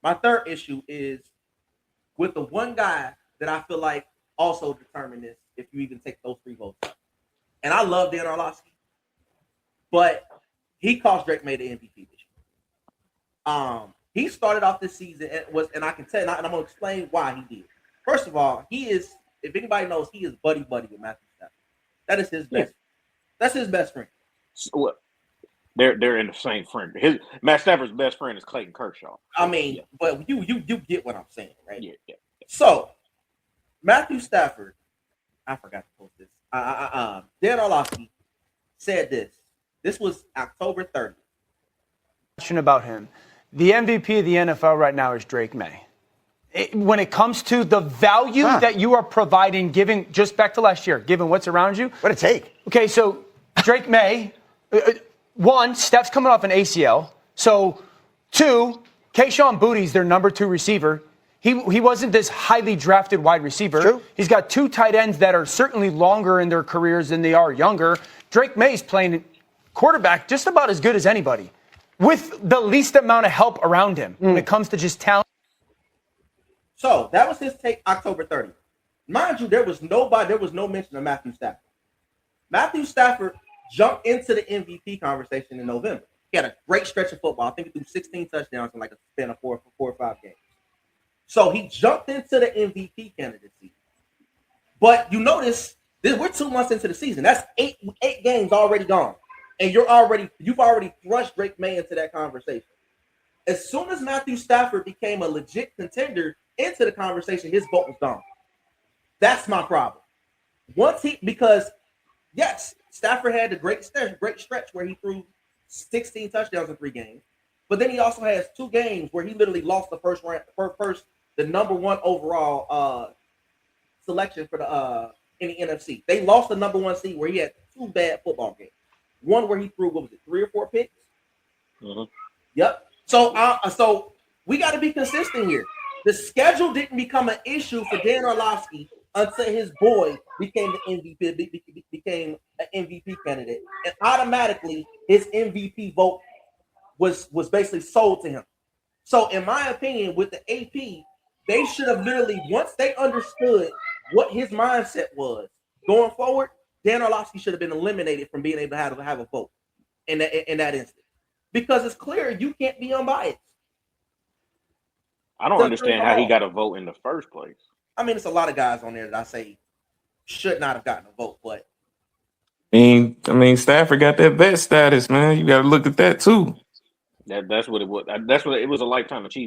My third issue is with the one guy that I feel like also determined this, if you even take those 3 votes. And I love Dan Orlovsky, but he cost Drake May the MVP this year. He started off this season and I can tell you, and I'm gonna explain why he did. First of all, he is, if anybody knows, he is buddy with Matthew Stafford. That is his best. That's his best friend. So, they're in the same friend. Matt Stafford's best friend is Clayton Kershaw. I mean, but you get what I'm saying, right? Yeah. So Matthew Stafford, I forgot to post this. Dan Orlovsky said this. This was October 30th. Question about him. The MVP of the NFL right now is Drake May. When it comes to the value that you are providing, giving just back to last year, given what's around you. What'd it take? Okay, so Drake May, one, Steph's coming off an ACL. So, two, Kayshon Boutte's their number 2 receiver. He wasn't this highly drafted wide receiver. True. He's got 2 tight ends that are certainly longer in their careers than they are younger. Drake May's playing quarterback just about as good as anybody, with the least amount of help around him when it comes to just talent. So that was his take October 30th. Mind you, there was no mention of Matthew Stafford. Matthew Stafford jumped into the MVP conversation in November. He had a great stretch of football. I think he threw 16 touchdowns in like a span of 4 or 5 games. So he jumped into the MVP candidacy. But you notice we're 2 months into the season. That's eight games already gone. And you've already thrust Drake May into that conversation. As soon as Matthew Stafford became a legit contender into the conversation, his vote was gone. That's my problem. Because yes, Stafford had the great stretch where he threw 16 touchdowns in 3 games. But then he also has 2 games where he literally lost the number 1 overall selection for the in the NFC. They lost the number 1 seed where he had 2 bad football games. One where he threw 3 or 4 picks. Mm-hmm. Yep. So we got to be consistent here. The schedule didn't become an issue for Dan Orlovsky until his boy became the MVP, became an MVP candidate, and automatically his MVP vote was basically sold to him. So, in my opinion, with the AP, they should have literally, once they understood what his mindset was going forward, Dan Orlovsky should have been eliminated from being able to have a vote in that instant, because it's clear you can't be unbiased. I don't understand how he got a vote in the first place. I mean, it's a lot of guys on there that I say should not have gotten a vote, but I mean, Stafford got that vet status, man. You got to look at that too. That's what it was. That's what it was, a lifetime achievement.